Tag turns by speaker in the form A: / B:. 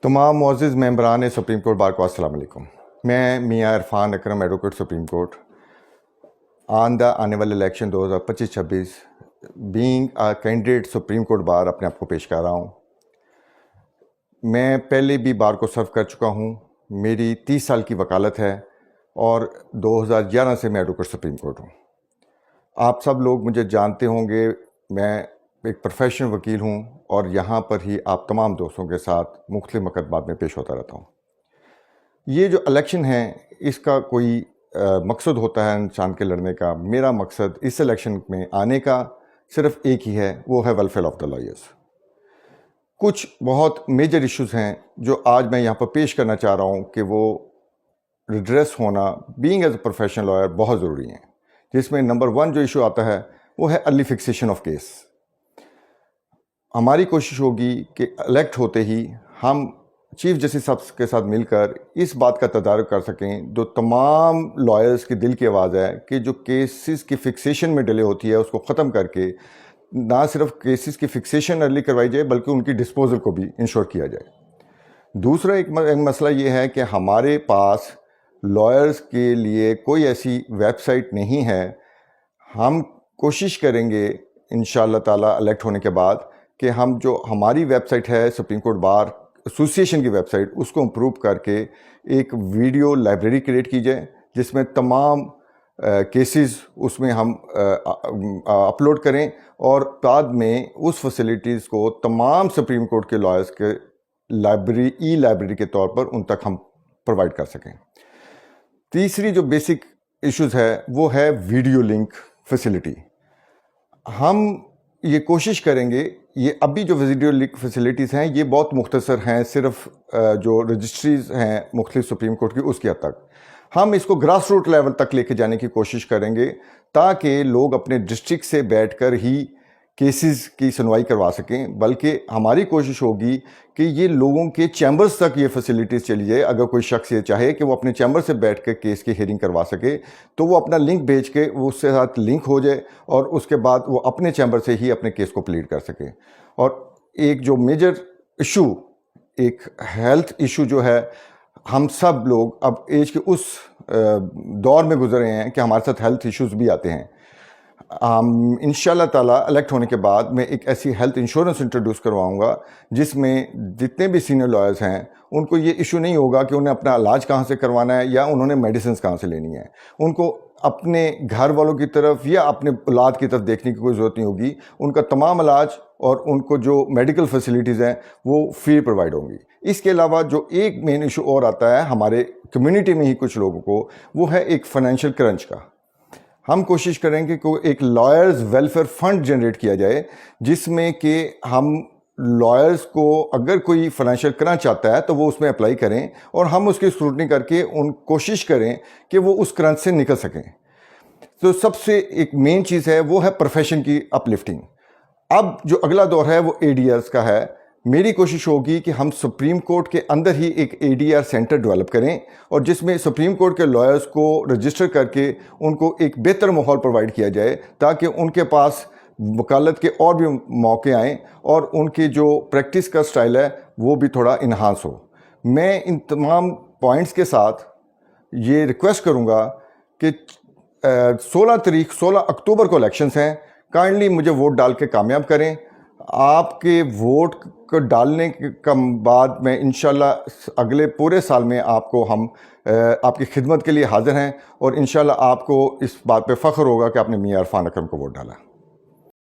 A: تمام معزز ممبران سپریم کورٹ بار کو السلام علیکم. میں میاں عرفان اکرم ایڈوکیٹ سپریم کورٹ آنے والے election 2025-26 being candidate supreme court bar اپنے آپ کو پیش کر رہا ہوں. میں پہلے بھی بار کو سرو کر چکا ہوں. میری 30 سال کی وکالت ہے اور 2011 سے میں ایڈوکیٹ سپریم کورٹ ہوں. آپ سب لوگ مجھے جانتے ہوں گے. میں ایک پروفیشنل وکیل ہوں اور یہاں پر ہی آپ تمام دوستوں کے ساتھ مختلف مقدمات میں پیش ہوتا رہتا ہوں. یہ جو الیکشن ہے اس کا کوئی مقصد ہوتا ہے انسان کے لڑنے کا. میرا مقصد اس الیکشن میں آنے کا صرف ایک ہی ہے، وہ ہے ویلفیئر آف دا لائرز. کچھ بہت میجر ایشوز ہیں جو آج میں یہاں پر پیش کرنا چاہ رہا ہوں کہ وہ ریڈریس ہونا being as a professional lawyer بہت ضروری ہیں. جس میں نمبر 1 جو ایشو آتا ہے وہ ہے ارلی فکسیشن آف کیس. ہماری کوشش ہوگی کہ الیکٹ ہوتے ہی ہم چیف جسٹس صاحب کے ساتھ مل کر اس بات کا تدارک کر سکیں جو تمام لائرز کے دل کی آواز ہے کہ جو کیسز کی فکسیشن میں ڈیلے ہوتی ہے اس کو ختم کر کے نہ صرف کیسز کی فکسیشن ارلی کروائی جائے بلکہ ان کی ڈسپوزل کو بھی انشور کیا جائے. دوسرا ایک مسئلہ یہ ہے کہ ہمارے پاس لائرز کے لیے کوئی ایسی ویب سائٹ نہیں ہے. ہم کوشش کریں گے انشاءاللہ تعالیٰ الیکٹ ہونے کے بعد کہ ہم جو ہماری ویب سائٹ ہے سپریم کورٹ بار ایسوسیشن کی ویب سائٹ اس کو امپروو کر کے ایک ویڈیو لائبریری کریٹ کی جائے جس میں تمام کیسز اس میں ہم اپلوڈ کریں اور بعد میں اس فیسلٹیز کو تمام سپریم کورٹ کے لائرز کے ای لائبریری کے طور پر ان تک ہم پرووائڈ کر سکیں. تیسری جو بیسک ایشوز ہے وہ ہے ویڈیو لنک فیسلٹی. ہم یہ کوشش کریں گے. یہ ابھی جو ویڈیو لنک فیسلٹیز ہیں یہ بہت مختصر ہیں، صرف جو رجسٹریز ہیں مختلف سپریم کورٹ کی اس کی حد تک. ہم اس کو گراس روٹ لیول تک لے کے جانے کی کوشش کریں گے تاکہ لوگ اپنے ڈسٹرکٹ سے بیٹھ کر ہی کیسز کی سنوائی کروا سکیں. بلکہ ہماری کوشش ہوگی کہ یہ لوگوں کے چیمبرز تک یہ فیسلٹیز چلی جائے. اگر کوئی شخص یہ چاہے کہ وہ اپنے چیمبر سے بیٹھ کے کیس کی ہیئرنگ کروا سکے تو وہ اپنا لنک بھیج کے وہ اس کے ساتھ لنک ہو جائے اور اس کے بعد وہ اپنے چیمبر سے ہی اپنے کیس کو پلیڈ کر سکے. اور ایک جو میجر ایشو، ایک ہیلتھ ایشو جو ہے، ہم سب لوگ اب ایج کے اس دور میں گزرے ہیں کہ ہمارے ساتھ ہیلتھ ایشوز بھی آتے ہیں. انشاءاللہ تعالیٰ الیکٹ ہونے کے بعد میں ایک ایسی ہیلتھ انشورنس انٹروڈیوس کرواؤں گا جس میں جتنے بھی سینئر لائرز ہیں ان کو یہ ایشو نہیں ہوگا کہ انہیں اپنا علاج کہاں سے کروانا ہے یا انہوں نے میڈیسنز کہاں سے لینی ہے. ان کو اپنے گھر والوں کی طرف یا اپنے اولاد کی طرف دیکھنے کی کوئی ضرورت نہیں ہوگی. ان کا تمام علاج اور ان کو جو میڈیکل فیسلٹیز ہیں وہ فری پرووائڈ ہوں گی. اس کے علاوہ جو ایک مین ایشو اور آتا ہے ہمارے کمیونٹی میں ہی کچھ لوگوں کو، وہ ہے ایک فائنینشیل کرنچ کا. ہم کوشش کریں کہ کوئی ایک لائرز ویلفیئر فنڈ جنریٹ کیا جائے جس میں کہ ہم لائرز کو اگر کوئی فائنینشیل کرنچ آتا ہے تو وہ اس میں اپلائی کریں اور ہم اس کی اسکروٹنی کر کے کوشش کریں کہ وہ اس کرنچ سے نکل سکیں. تو سب سے ایک مین چیز ہے وہ ہے پروفیشن کی اپ لفٹنگ. اب جو اگلا دور ہے وہ ADRs کا ہے. میری کوشش ہوگی کہ ہم سپریم کورٹ کے اندر ہی ایک ADR سینٹر ڈیولپ کریں اور جس میں سپریم کورٹ کے لائرز کو رجسٹر کر کے ان کو ایک بہتر ماحول پرووائڈ کیا جائے تاکہ ان کے پاس وکالت کے اور بھی موقع آئیں اور ان کی جو پریکٹس کا سٹائل ہے وہ بھی تھوڑا انہانس ہو. میں ان تمام پوائنٹس کے ساتھ یہ ریکویسٹ کروں گا کہ 16 اکتوبر کو الیکشنز ہیں. کائنڈلی مجھے ووٹ ڈال کے کامیاب کریں. آپ کے ووٹ کو ڈالنے کے بعد میں انشاءاللہ اگلے پورے سال میں ہم آپ کی خدمت کے لیے حاضر ہیں اور انشاءاللہ آپ کو اس بات پہ فخر ہوگا کہ آپ نے میاں عرفان اکرم کو ووٹ ڈالا.